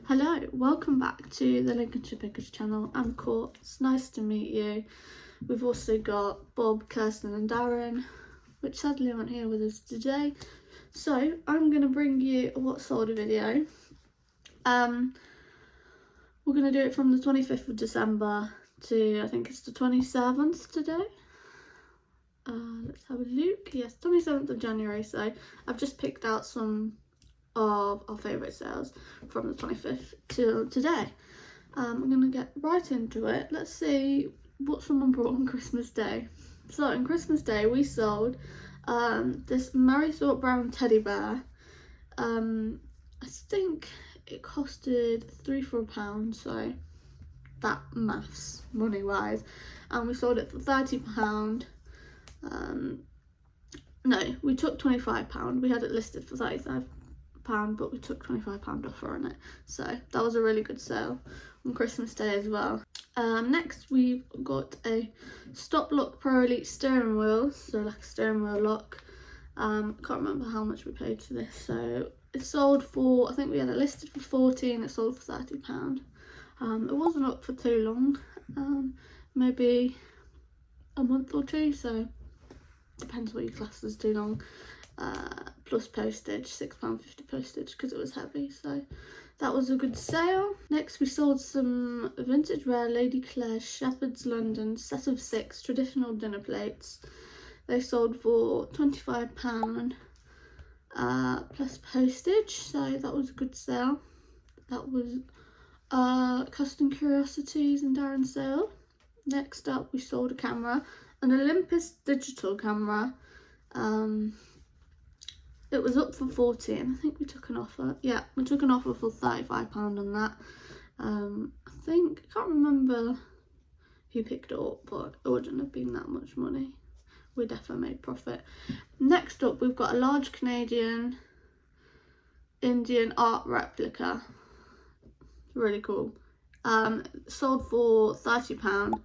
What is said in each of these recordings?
Hello, welcome back to the Lincolnshire Pickers channel. I'm Court, it's nice to meet you. We've also got Bob, Kirsten and Darren, which sadly aren't here with us today. So I'm going to bring you a what sold video. We're going to do it from the 25th of December to, I think it's the 27th today. Let's have a look. Yes, 27th of January. So I've just picked out some of our favourite sales from the 25th till today. I'm going to get right into it. Let's see what someone brought on Christmas Day. So on Christmas Day we sold this Mary Thought Brown teddy bear. I think it costed £3 for £1, so that maths money wise, and we sold it for £30. No, we took £25. We had it listed for £35, but we took £25 offer on it, so that was a really good sale on Christmas Day as well. Next we've got a Stop Lock Pro Elite steering wheel, so like a steering wheel lock. I can't remember how much we paid for this, so it sold for, I think we had it listed for 40 and it sold for £30. It wasn't up for too long, maybe a month or two, so depends what your class is too long. Plus postage, £6.50 postage because it was heavy, so that was a good sale. Next we sold some vintage rare Lady Clare Shepherd's London set of 6 traditional dinner plates. They sold for £25 plus postage, so that was a good sale. That was Custom Curiosities and Darren's sale. Next up we sold a camera, an Olympus digital camera. It was up for 40 and I think we took an offer. Yeah, we took an offer for £35 on that. I can't remember who picked it up, but it wouldn't have been that much money. We definitely made profit. Next up we've got a large Canadian Indian art replica. Really cool. Sold for £30.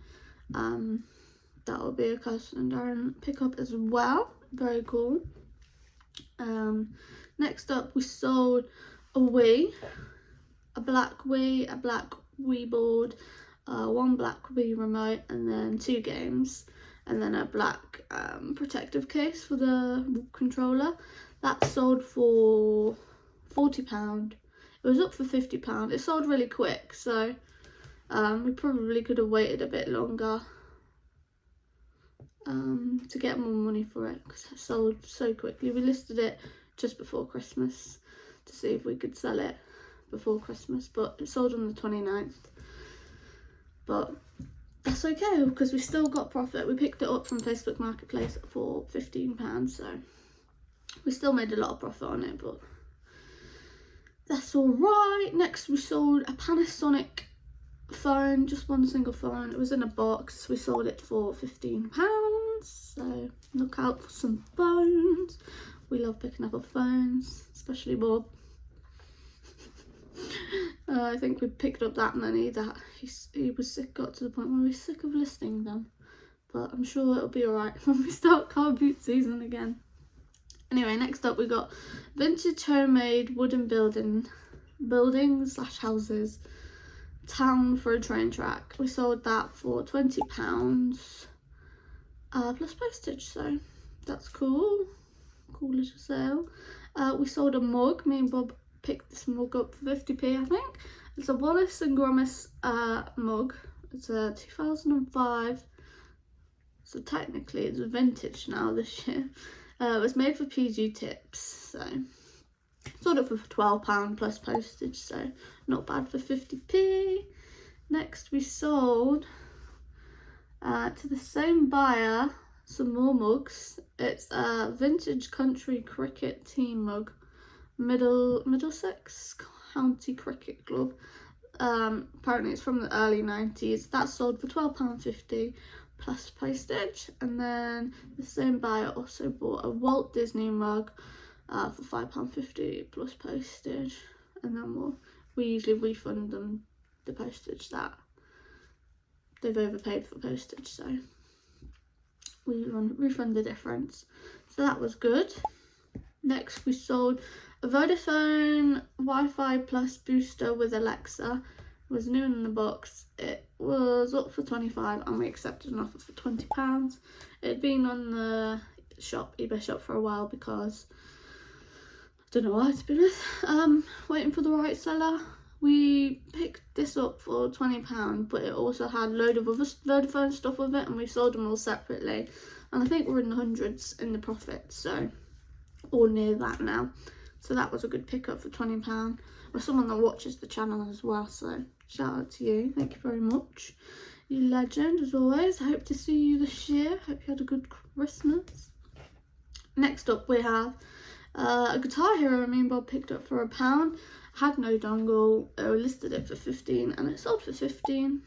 That will be a Kirsten and Darren pickup as well. Very cool. Next up we sold a Wii, a black Wii board, one black Wii remote, and then 2 games, and then a black protective case for the controller. That sold for £40. It was up for £50. It sold really quick, so we probably could have waited a bit longer to get more money for it because it sold so quickly. We listed it just before Christmas to see if we could sell it before Christmas, but it sold on the 29th. But that's okay because we still got profit. We picked it up from Facebook Marketplace for £15, so we still made a lot of profit on it, but that's all right. Next we sold a Panasonic phone, just one single phone. It was in a box. We sold it for £15, so look out for some phones. We love picking up our phones, especially Bob. I think we picked up that many that he was sick, got to the point where he's sick of listing them, but I'm sure it'll be alright when we start car boot season again. Anyway, next up we got vintage homemade wooden buildings / houses, town for a train track. We sold that for £20 plus postage, so that's cool. Cool little sale. We sold a mug. Me and Bob picked this mug up for 50p, I think. It's a Wallace and Gromit mug. It's a 2005, so technically it's vintage now this year. It was made for PG Tips, so sold it for £12 plus postage, so not bad for 50p. Next we sold to the same buyer some more mugs. It's a vintage country cricket team mug, Middlesex County Cricket Club. Apparently it's from the early 90s. That sold for £12.50 plus postage. And then the same buyer also bought a Walt Disney mug for £5.50 plus postage, and then we usually refund them the postage that they've overpaid for postage, so we refund the difference, so that was good. Next we sold A Vodafone Wi-Fi Plus booster with Alexa. It was new in the box. It was up for 25 and we accepted an offer for £20. It had been on the eBay shop for a while because I don't know why, to be honest. Waiting for the right seller. We picked this up for £20, but it also had a load of other Vodafone stuff with it, and we sold them all separately. And I think we're in the hundreds in the profit, so or near that now. So that was a good pickup for £20. Or someone that watches the channel as well, so shout out to you. Thank you very much. You legend, as always. I hope to see you this year. Hope you had a good Christmas. Next up we have a Guitar Hero me and Bob picked up for £1. Had no dongle. Listed it for 15 and it sold for 15.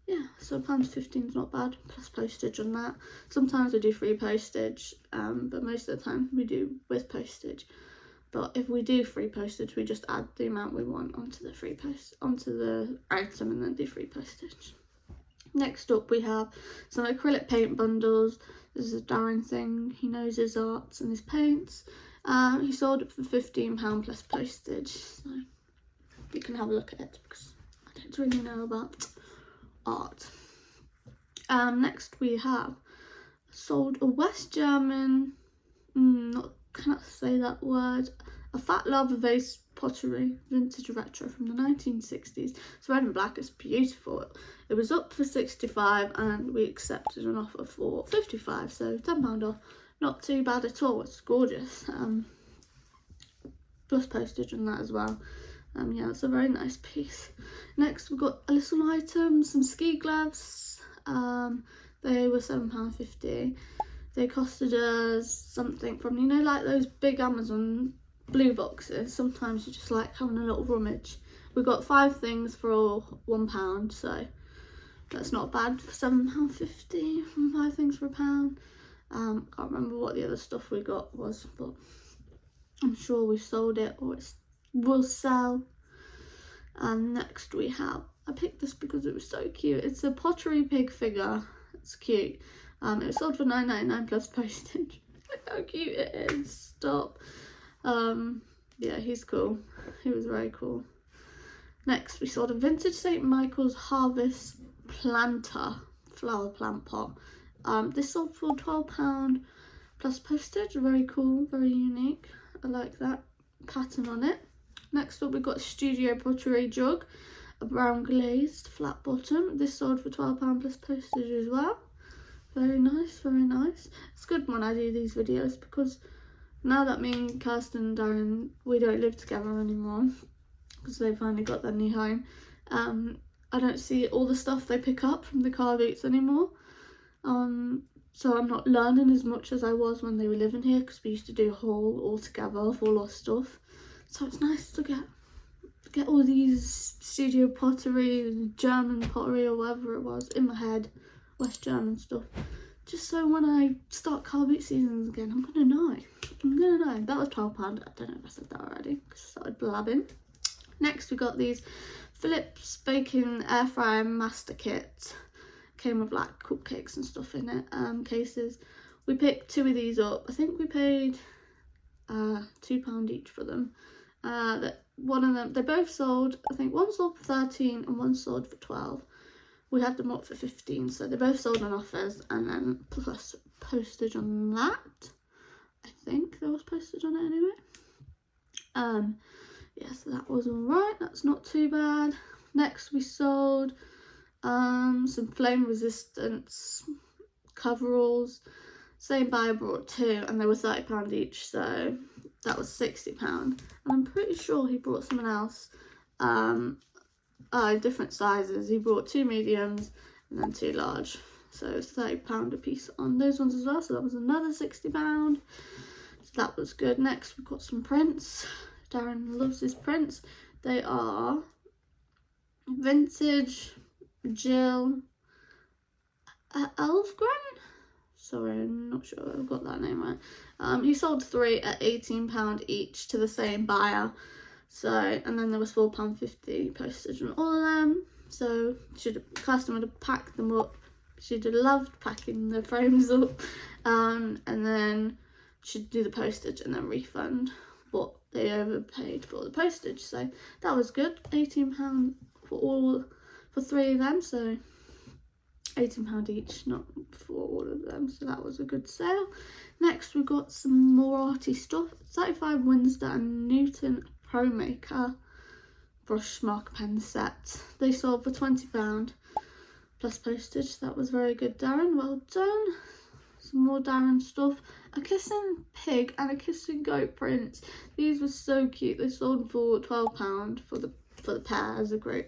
Yeah, so £1.15 is not bad, plus postage on that. Sometimes we do free postage, but most of the time we do with postage. But if we do free postage, we just add the amount we want onto the item and then do free postage. Next up we have some acrylic paint bundles. This is a Darren thing. He knows his arts and his paints. He sold it for £15 plus postage, so you can have a look at it because I don't really know about art. Next we have sold a West German, cannot say that word, a fat lava vase pottery, vintage retro from the 1960s. It's red and black, it's beautiful. It was up for 65 and we accepted an offer for 55, so £10 off. Not too bad at all, it's gorgeous. Plus postage on that as well. Yeah, it's a very nice piece. Next we've got a little item, some ski gloves. They were £7.50. They costed us something from, you know, like those big Amazon blue boxes. Sometimes you just like having a little rummage. We got 5 things for £1, so that's not bad for £7.50 from 5 things for £1. Can't remember what the other stuff we got was, but I'm sure we sold it or it will sell. And next we have, I picked this because it was so cute. It's a pottery pig figure. It's cute. It was sold for £9.99 plus postage. Look how cute it is. Stop. Yeah, he's cool. He was very cool. Next we sold a vintage St. Michael's Harvest planter, flower plant pot. This sold for £12 plus postage. Very cool, very unique. I like that pattern on it. Next up we've got a Studio Pottery jug, a brown glazed flat bottom. This sold for £12 plus postage as well. Very nice, very nice. It's good when I do these videos because now that me and Kirsten and Darren, we don't live together anymore because they finally got their new home. I don't see all the stuff they pick up from the car boots anymore. So I'm not learning as much as I was when they were living here because we used to do a haul all together of all our stuff. So it's nice to get all these studio pottery, German pottery or whatever it was in my head, West German stuff. Just so when I start car boot seasons again, I'm gonna know. That was £12. I don't know if I said that already because I started blabbing. Next we got these Philips Baking Air Fryer Master Kit. Came with like cupcakes and stuff in it, cases. We picked 2 of these up. I think we paid £2 each for them. One of them, they both sold, I think one sold for 13 and one sold for 12. We had them up for 15, so they both sold on offers and then plus postage on that. I think there was postage on it anyway. Yeah, so that was alright, that's not too bad. Next we sold some flame resistance coveralls. Same buyer brought 2 and they were £30 each, so that was £60. And I'm pretty sure he brought someone else different sizes. He brought 2 mediums and then 2 large, so it's £30 a piece on those ones as well, so that was another £60. So that was good. Next we've got some prints. Darren loves his prints. They are vintage Jill Elfgren. Sorry, I'm not sure I've got that name right. He sold 3 at £18 each to the same buyer. So, and then there was £4.50 postage on all of them. So, Kirsten would have packed them up. She'd have loved packing the frames up. And then she'd do the postage and then refund. but they overpaid for the postage, so that was good. £18 for 3 of them, so £18 each, not for all of them, so that was a good sale. Next we got some more arty stuff. 35 Winsor and Newton Pro Maker brush marker pen set. They sold for £20 plus postage. That was very good, Darren, well done. Some more Darren stuff. A kissing pig and a kissing goat prints. These were so cute. They sold for £12 for the pair as a group.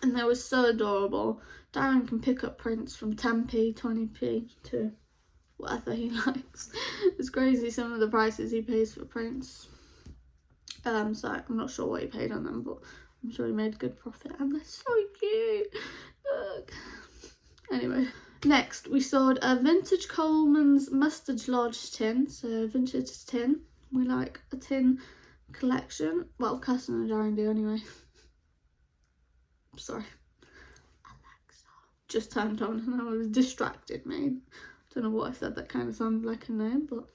And they were so adorable. Darren can pick up prints from 10p, 20p to whatever he likes. It's crazy some of the prices he pays for prints. So I'm not sure what he paid on them, but I'm sure he made a good profit. And they're so cute. Look. Anyway, next we sold a vintage Coleman's mustard large tin. So vintage tin. We like a tin collection. Well, Kirsten and Darren do anyway. Sorry, Alexa just turned on and I was distracted me. Don't know what I said, that kind of sounded like a name, but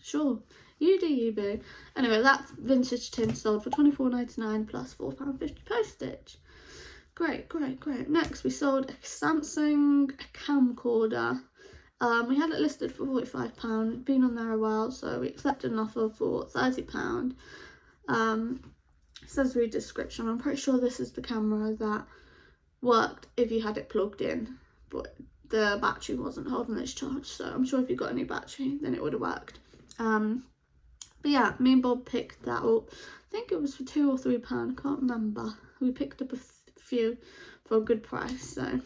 sure, you do you, boo. Anyway, that vintage tin sold for £24.99 plus £4.50 postage. Great. Next we sold a Samsung camcorder. We had it listed for £45, been on there a while, so we accepted an offer for £30. It says read description. I'm pretty sure this is the camera that worked if you had it plugged in, but the battery wasn't holding its charge, so I'm sure if you got a new battery then it would have worked. But yeah, me and Bob picked that up. I think it was for £2 or £3, I can't remember. We picked up a few for a good price, so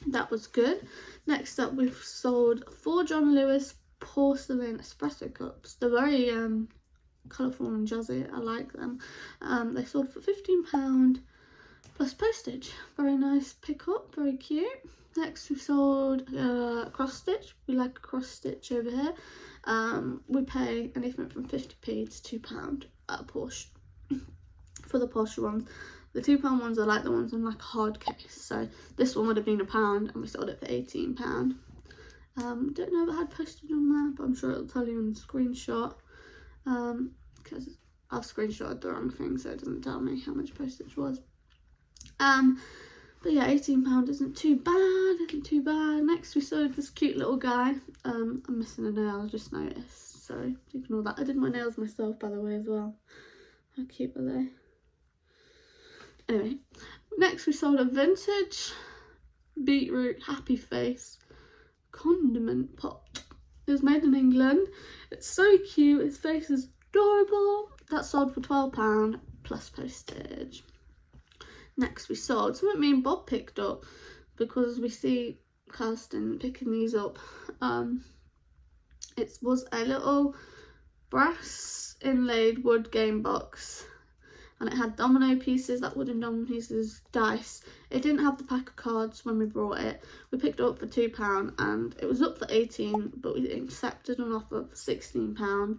that was good. Next up, we've sold 4 John Lewis porcelain espresso cups. They're very colourful and jazzy. I like them. They sold for £15 plus postage. Very nice pickup, very cute. Next we sold cross stitch. We like a cross stitch over here. We pay anything from 50p to £2 at a Porsche. For the Porsche ones, the £2 ones are like the ones in like a hard case, so this one would have been £1 and we sold it for £18. Don't know if it had postage on there, but I'm sure it'll tell you in the screenshot. Because I've screenshotted the wrong thing, so it doesn't tell me how much postage was. But yeah, £18 isn't too bad. Next we sold this cute little guy. I'm missing a nail, I just noticed, so ignore that. I did my nails myself, by the way, as well. How cute are they? Anyway, next we sold a vintage beetroot happy face condiment pot. It was made in England. It's so cute. His face is adorable. That sold for £12 plus postage. Next we sold something me and Bob picked up because we see Kirsten picking these up. It was a little brass inlaid wood game box, and it had domino pieces, like wooden domino pieces, dice. It didn't have the pack of cards when we brought it. We picked it up for £2 and it was up for £18, but we accepted an offer for £16.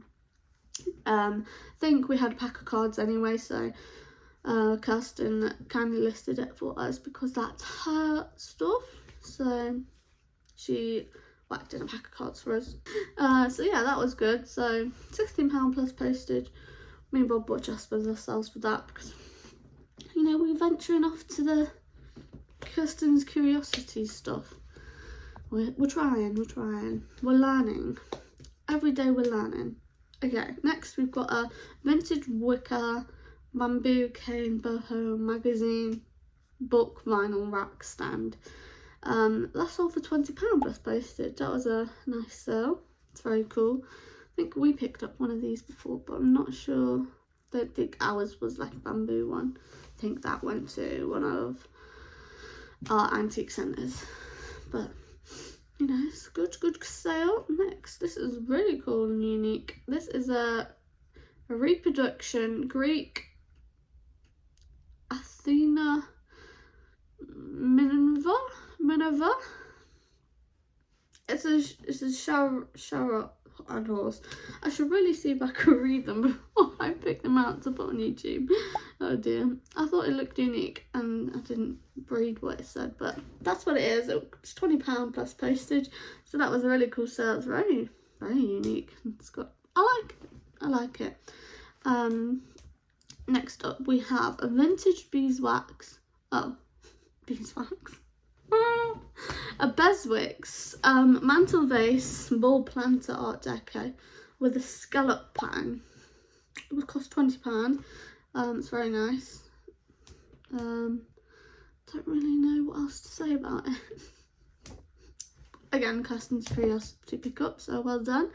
I think we had a pack of cards anyway, so Kirsten kindly listed it for us because that's her stuff, so she whacked in a pack of cards for us. So yeah, that was good. So £16 plus postage. Me and Bob bought Jasper's ourselves for that because, you know, we're venturing off to the Kirsten's Curiosity stuff. We're trying, we're learning. Every day we're learning. Okay, next we've got a vintage wicker bamboo cane boho magazine book vinyl rack stand. That sold for £20 plus postage. That was a nice sale. It's very cool. I think we picked up one of these before, but I'm not sure. Don't think ours was like a bamboo one. I think that went to one of our antique centres. But, you know, it's a good sale. Next, this is really cool and unique. This is a reproduction Greek Athena Minerva. It's a shower on horse. I should really see if I can read them before I pick them out to put on YouTube. Oh dear. I thought it looked unique and I didn't read what it said, but that's what it is. It's £20 plus postage. So that was a really cool sale. It's very very unique. It's got, I like it. Next up we have a vintage beeswax. Oh, beeswax. A Beswick's mantle vase ball planter art deco with a scallop pattern. It would cost £20. It's very nice. Don't really know what else to say about it. Again, Kirsten's curiosity pick up, so well done.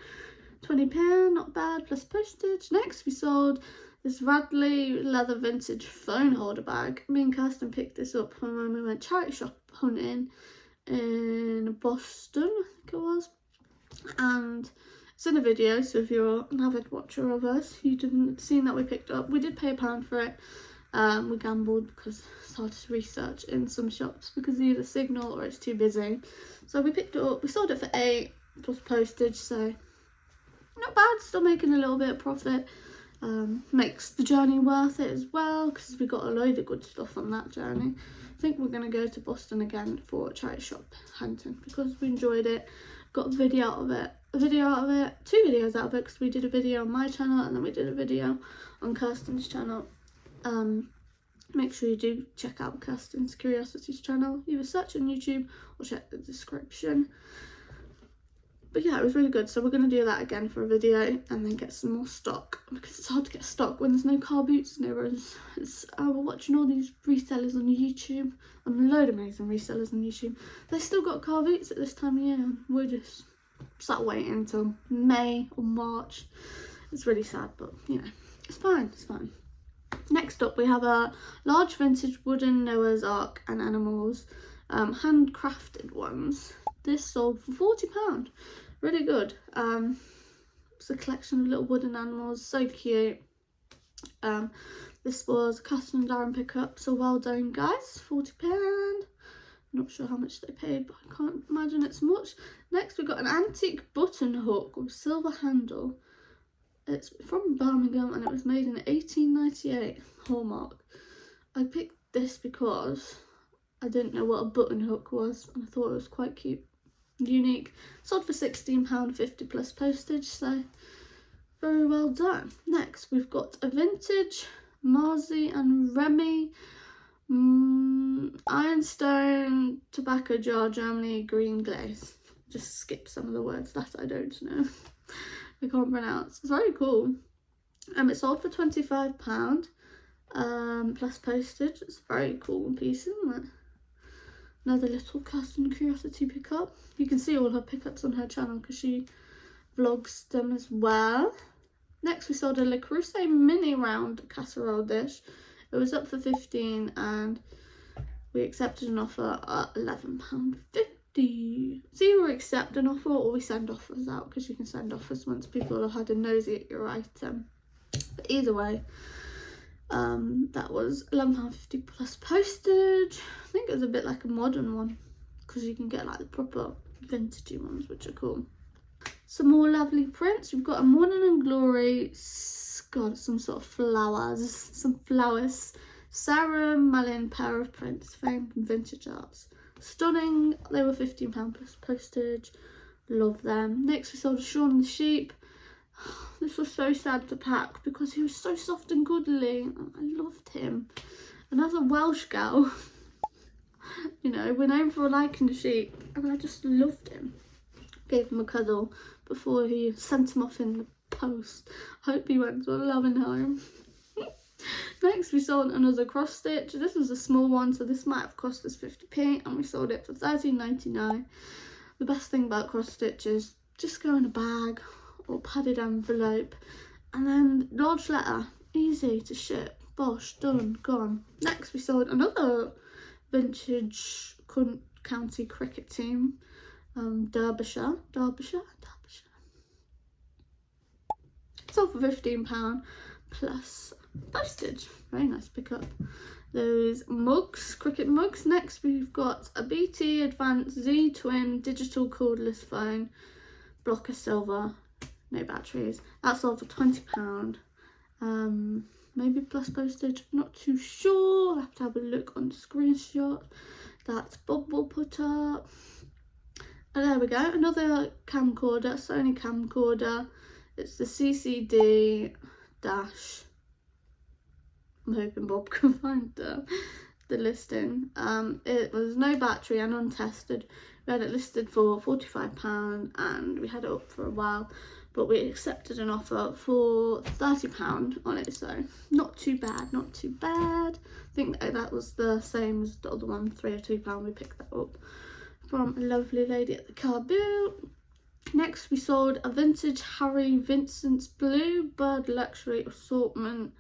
£20, not bad, plus postage. Next we sold this Radley leather vintage phone holder bag. Me and Kirsten picked this up when we went charity shop hunting in Boston, I think it was. And it's in a video, so if you're an avid watcher of us, you didn't see that we picked it up. We did pay £1 for it. We gambled because it's hard to research in some shops because of either signal or it's too busy. So we picked it up. We sold it for £8 plus postage, so not bad. Still making a little bit of profit. Makes the journey worth it as well because we got a load of good stuff on that journey. I think we're going to go to Boston again for charity shop hunting because we enjoyed it. Got a video out of it, two videos out of it, because we did a video on my channel and then we did a video on Kirsten's channel. Make sure you do check out Kirsten's Curiosities channel, either search on YouTube or check the description. But yeah, it was really good, so we're going to do that again for a video and then get some more stock, because it's hard to get stock when there's no car boots near us. We're watching all these resellers on YouTube, and a load of amazing resellers on YouTube. They still got car boots at this time of year, and we're just sat waiting until May or March. It's really sad, but you know, it's fine, it's fine. Next up we have a large vintage wooden Noah's Ark and animals, handcrafted ones. This sold for £40, really good. It's a collection of little wooden animals, so cute. This was a Kirsten and Darren pickup, so well done guys, £40. Not sure how much they paid, but I can't imagine it's much. Next we got an antique button hook with silver handle. It's from Birmingham and it was made in 1898, Hallmark. I picked this because I didn't know what a button hook was and I thought it was quite cute, unique. Sold for £16.50 plus postage, so very well done. Next we've got a vintage Marzi and Remy ironstone tobacco jar, Germany, green glaze. Just skip some of the words that I don't know. I can't pronounce. It's very cool. It sold for £25 plus postage. It's a very cool piece, isn't it? Another little Kirsten Curiosity pickup. You can see all her pickups on her channel because she vlogs them as well. Next we sold a Le Creuset mini round casserole dish. It was up for £15 and we accepted an offer at £11.50. So you either accept an offer or we send offers out, because you can send offers once people have had a nosy at your item. But either way, that was £11.50 plus postage. I think it was a bit like a modern one because you can get like the proper vintagey ones, which are cool. Some more lovely prints. We've got a Morning and Glory, God, some sort of flowers, Sarah Malin pair of prints, famed from vintage arts. Stunning. They were £15 plus postage. Love them. Next we sold a Shaun the Sheep. This was so sad to pack because he was so soft and cuddly. I loved him. And as a Welsh gal, you know, we're known for liking the sheep, and I just loved him. Gave him a cuddle before he sent him off in the post. Hope he went to a loving home. Next we sold another cross stitch. This was a small one, so this might have cost us 50p, and we sold it for £13.99. The best thing about cross stitch is just go in a bag or padded envelope, and then large letter, easy to ship. Bosh, done, gone. Next we sold another vintage county cricket team, Derbyshire. Sold for £15 plus postage. Very nice pickup. Those mugs, cricket mugs. Next we've got a BT Advance Z Twin digital cordless phone, block of silver, no batteries. That sold for £20. Maybe plus postage, not too sure. I'll have to have a look on the screenshot that Bob will put up. And there we go, another camcorder, Sony camcorder. It's the CCD dash. I'm hoping Bob can find the listing. It was no battery and untested. We had it listed for £45 and we had it up for a while, but we accepted an offer for £30 on it, so not too bad, not too bad. I think that was the same as the other one, £3 we picked that up from a lovely lady at the car boot. Next we sold a vintage Harry Vincent's Blue Bird Luxury Assortment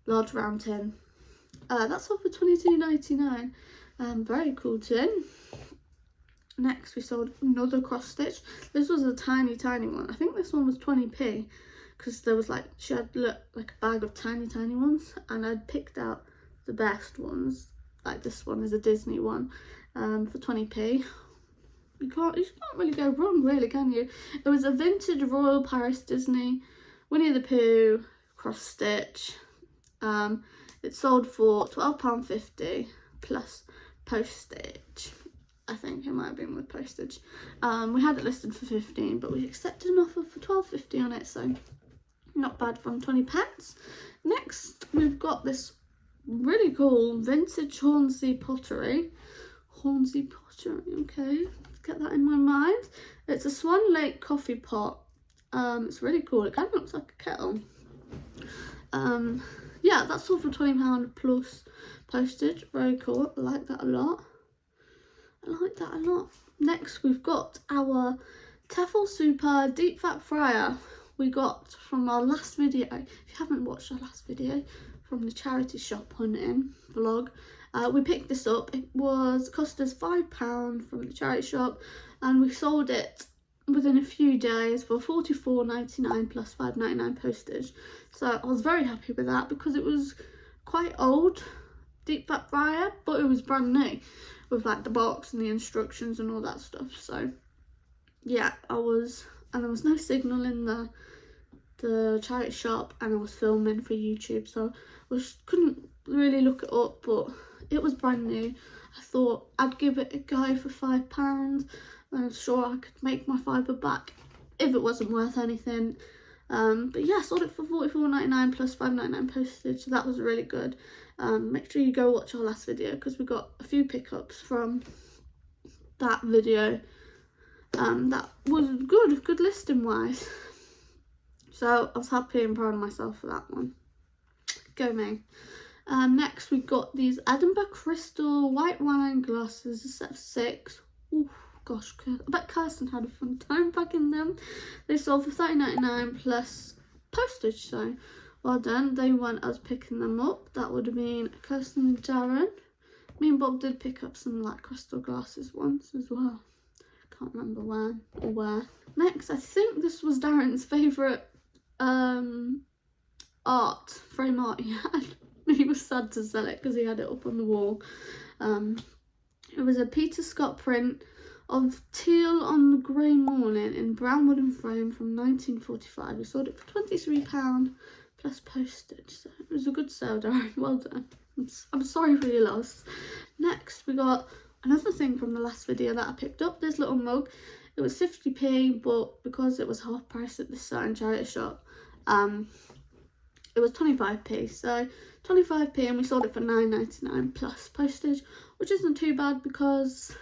large round tin. That's sold for £22.99. Very cool tin. Next we sold another cross stitch. This was a tiny one. I think this one was 20p because there was like, she had like a bag of tiny ones, and I'd picked out the best ones. Like this one is a Disney one, for 20p. You can't really go wrong, really, can you? It was a vintage Royal Paris Disney Winnie the Pooh cross stitch. It sold for £12.50 plus postage. I think it might have been with postage. We had it listed for £15, but we accepted an offer for £12.50 on it, so not bad from 20p. Next, we've got this really cool vintage Hornsey pottery. Hornsey pottery, okay, let's get that in my mind. It's a Swan Lake coffee pot. It's really cool. It kind of looks like a kettle. Yeah, that's all for £20 plus postage. Very cool. I like that a lot. Next, we've got our Tefal Super Deep Fat Fryer we got from our last video. If you haven't watched our last video from the charity shop hunting vlog, we picked this up. It cost us £5 from the charity shop, and we sold it within a few days for £44.99 plus £5.99 postage. So I was very happy with that because it was quite old deep fat fryer, but it was brand new with like the box and the instructions and all that stuff. So yeah, and there was no signal in the charity shop, and I was filming for YouTube, so I couldn't really look it up, but it was brand new. I thought I'd give it a go for £5. I'm sure I could make my £5 back if it wasn't worth anything. But yeah, I sold it for £44.99 plus £5.99 postage, so that was really good. Make sure you go watch our last video because we got a few pickups from that video. That was good listing wise. So I was happy and proud of myself for that one. Go me. Next we got these Edinburgh Crystal white wine glasses, a set of 6. Ooh, gosh, I bet Kirsten had a fun time packing them. They sold for £30.99 plus postage, so well done. They weren't us picking them up. That would have been Kirsten and Darren. Me and Bob did pick up some like crystal glasses once as well. Can't remember when or where. Next, I think this was Darren's favourite art, frame art he had. He was sad to sell it because he had it up on the wall. It was a Peter Scott print of Teal on the Grey Morning in brown wooden frame from 1945. We sold it for £23 plus postage, so it was a good sale, Darren. Well done. I'm sorry for your loss. Next, we got another thing from the last video that I picked up. This little mug. It was 50p, but because it was half price at this certain charity shop, it was 25p. So 25p, and we sold it for £9.99 plus postage, which isn't too bad because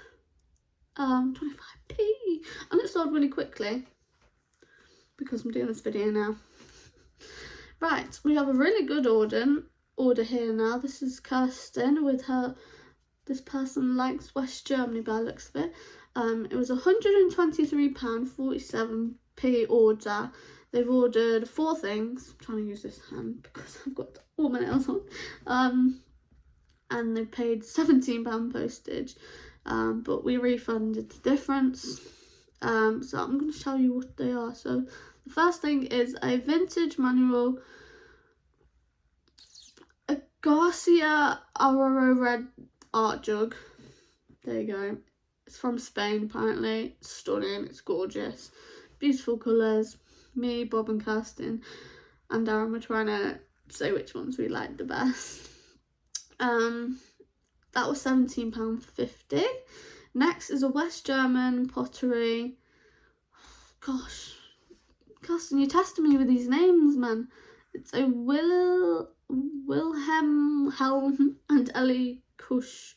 25p, and it sold really quickly because I'm doing this video now. Right, we have a really good order here now. This is Kirsten with her. This person likes West Germany by the looks of it. It was £123.47p order. They've ordered 4 things. I'm trying to use this hand because I've got all my nails on. And they paid £17 postage. But we refunded the difference. So I'm going to show you what they are. So the first thing is a vintage manual, a Garcia Aurora red art jug. There you go. It's from Spain apparently. It's stunning, it's gorgeous, beautiful colours. Me, Bob and Kirsten and Darren were trying to say which ones we liked the best. That was £17.50. Next is a West German pottery. Gosh, Kirsten, you're testing me with these names, man. It's a Wilhelm Helm and Ellie Kusch.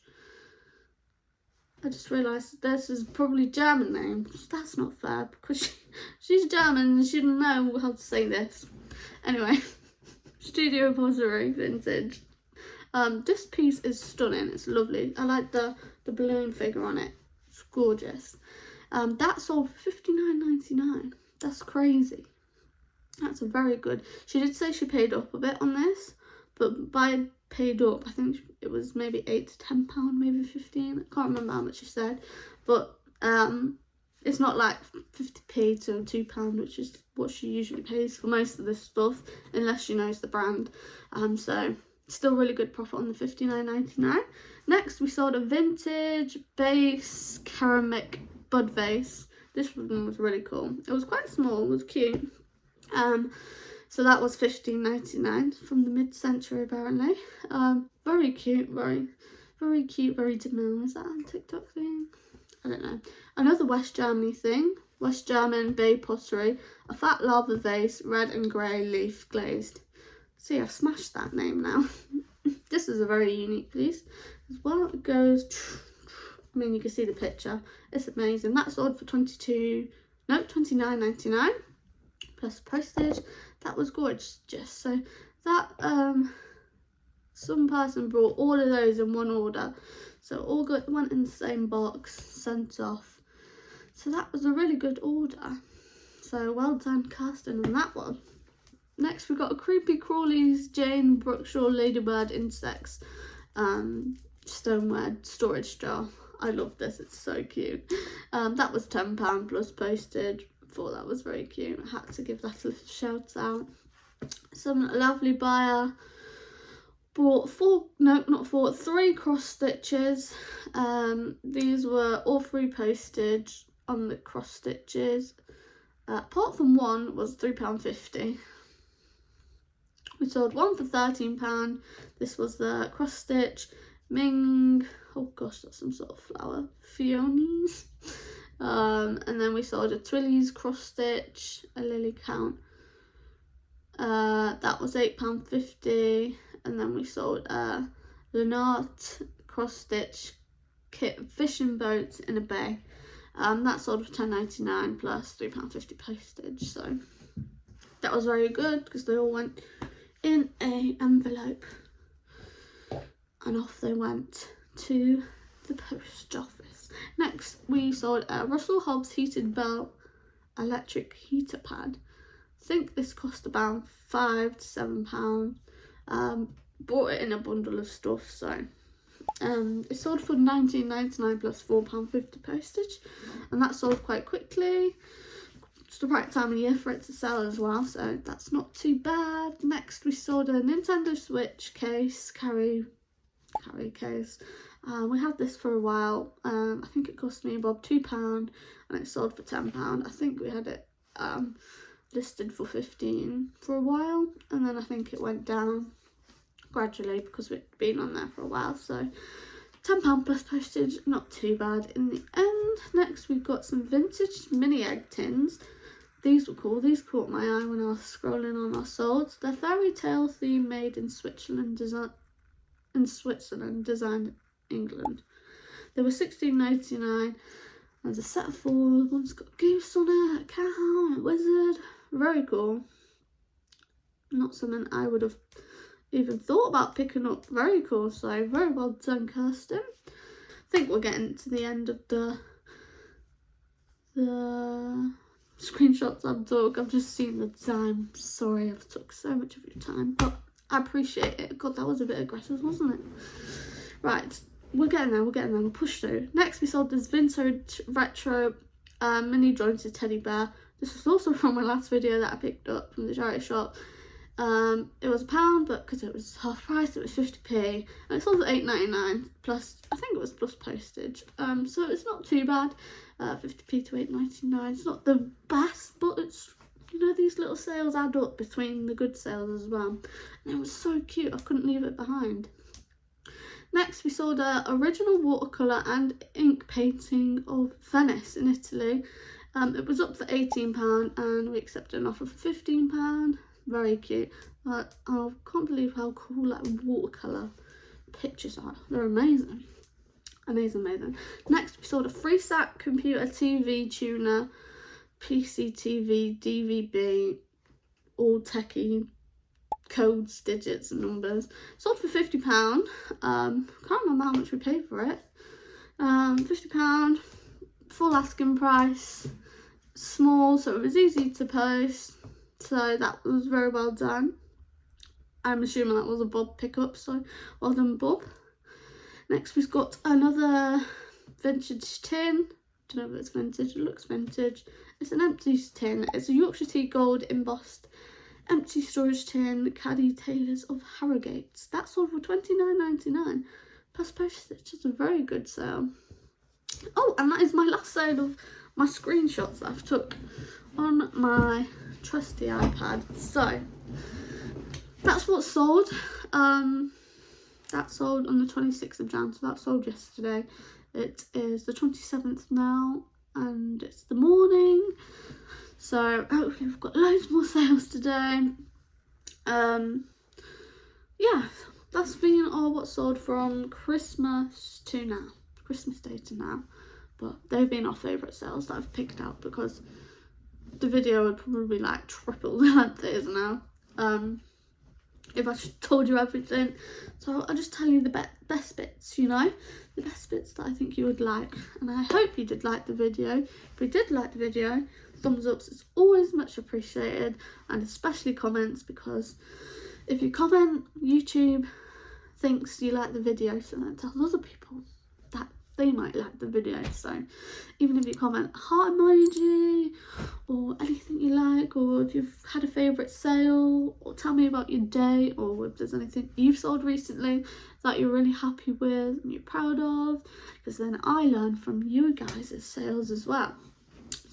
I just realised this is probably German name. That's not fair because she's German and she didn't know how to say this. Anyway, Studio Pottery Vintage. This piece is stunning. It's lovely. I like the balloon figure on it. It's gorgeous. That sold for $59.99. That's crazy. That's a very good. She did say she paid up a bit on this, but by paid up, I think it was maybe £8 to £10, maybe 15. I can't remember how much she said, but it's not like 50p to £2, which is what she usually pays for most of this stuff, unless she knows the brand. So still really good profit on the $59.99. Next, we sold a vintage base ceramic bud vase. This one was really cool. It was quite small. It was cute. So that was $15.99 from the mid-century apparently. Very cute, very cute, very demure. Is that a TikTok thing? I don't know. Another West Germany thing. West German Bay pottery. A fat lava vase, red and grey leaf glazed. See, I've smashed that name now. This is a very unique piece as well. It goes, I mean, you can see the picture. It's amazing. That sold for $29.99 plus postage. That was gorgeous. So that some person brought all of those in one order, so all went in the same box, sent off. So that was a really good order. So well done, Kirsten, on that one. Next, we've got a Creepy Crawlies Jane Brookshaw Ladybird Insects stoneware storage jar. I love this, it's so cute. That was £10 plus postage. Thought that was very cute. I had to give that a little shout out. Some lovely buyer bought three cross stitches. These were all free postage on the cross stitches. Apart from one was £3.50. We sold one for £13. This was the cross stitch Ming. Oh gosh, that's some sort of flower. Peonies. And then we sold a Twillies cross stitch, a lily count. That was £8.50. And then we sold a Lenart cross stitch kit fishing boats in a bay. That sold for £10.99 plus £3.50 postage. So that was very good because they all went in a envelope and off they went to the post office. Next, we sold a Russell Hobbs heated bell electric heater pad. I think this cost about £5 to £7. Bought it in a bundle of stuff, so it sold for £19.99 plus £4.50 postage, and that sold quite quickly. It's the right time of year for it to sell as well, so that's not too bad. Next, we sold a Nintendo Switch case, carry case. We had this for a while. I think it cost me about £2 and it sold for £10. I think we had it listed for $15 for a while, and then I think it went down gradually because we'd been on there for a while. So £10 plus postage, not too bad in the end. Next, we've got some vintage mini egg tins. These were cool. These caught my eye when I was scrolling on our solds. They're fairy tale theme, made in Switzerland, designed England. They were £16.99. There's a set of 4. One's got a goose on it, a cow, a wizard. Very cool. Not something I would have even thought about picking up. Very cool. So very well done, Kirsten. I think we're getting to the end of the screenshots I've took. I've just seen the time. Sorry I've took so much of your time, but I appreciate it. God, that was a bit aggressive, wasn't it? Right, we're getting there, we'll push through. Next, we sold this vintage retro mini jointed teddy bear. This was also from my last video that I picked up from the charity shop. It was £1, but because it was half price, it was 50p, and it sold for £8.99 plus, I think it was plus postage. So it's not too bad. 50p to £8.99. It's not the best, but it's, you know, these little sales add up between the good sales as well. And it was so cute, I couldn't leave it behind. Next we saw the original watercolour and ink painting of Venice in Italy. It was up for £18 and we accepted an offer for £15. Very cute. I can't believe how cool like watercolour pictures are. They're amazing. Amazing. Next we saw the FreeSat computer TV tuner, PC TV, DVB, all techie codes, digits and numbers. Sold for £50. Can't remember how much we paid for it. £50, full asking price, small, so it was easy to post, so that was very well done. I'm assuming that was a Bob pickup, so well done Bob. Next we've got another vintage tin. Don't know if it's vintage, it looks vintage. It's an empty tin. It's a Yorkshire Tea Gold embossed empty storage tin, Caddy Tailors of Harrogate. That sold for £29.99 plus postage. It's a very good sale. Oh, and that is my last sale of my screenshots that I've took on my trusty iPad. So that's what sold. That sold on the 26th of Jan, so that sold yesterday. It is the 27th now and it's the morning, so hopefully we've got loads more sales today. Yeah, that's been all what sold from Christmas to now, Christmas Day to now, but they've been our favourite sales that I've picked out because the video would probably like triple the length it is now if I told you everything. So I'll just tell you the best bits, you know, the best bits that I think you would like, and I hope you did like the video. If you did like the video, thumbs ups, it's always much appreciated, and especially comments, because if you comment, YouTube thinks you like the video, so that tells other people that they might like the video. So even if you comment heart emoji or anything you like, or if you've had a favourite sale, or tell me about your day, or if there's anything you've sold recently that you're really happy with and you're proud of, because then I learn from you guys' sales as well.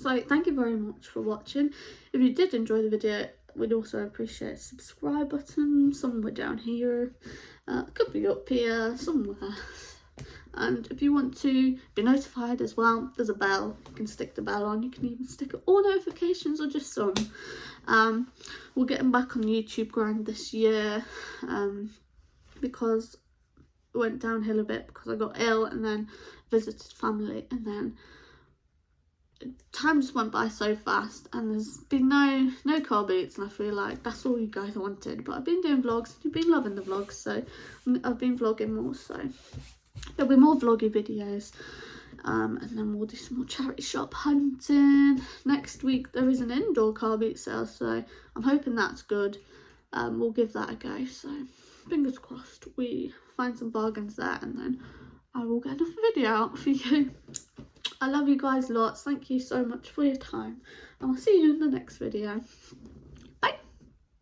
So thank you very much for watching. If you did enjoy the video, we'd also appreciate a subscribe button somewhere down here. It could be up here somewhere. And if you want to be notified as well, there's a bell. You can stick the bell on. You can even stick all notifications or just some. We're getting back on the YouTube grind this year because it went downhill a bit because I got ill and then visited family, and then time just went by so fast, and there's been no car beats, and I feel like that's all you guys wanted. But I've been doing vlogs, you've been loving the vlogs, so I've been vlogging more, so there'll be more vloggy videos, and then we'll do some more charity shop hunting. Next week there is an indoor car beat sale, so I'm hoping that's good. We'll give that a go, so fingers crossed we find some bargains there, and then I will get another video out for you. I love you guys lots. Thank you so much for your time, and I'll see you in the next video.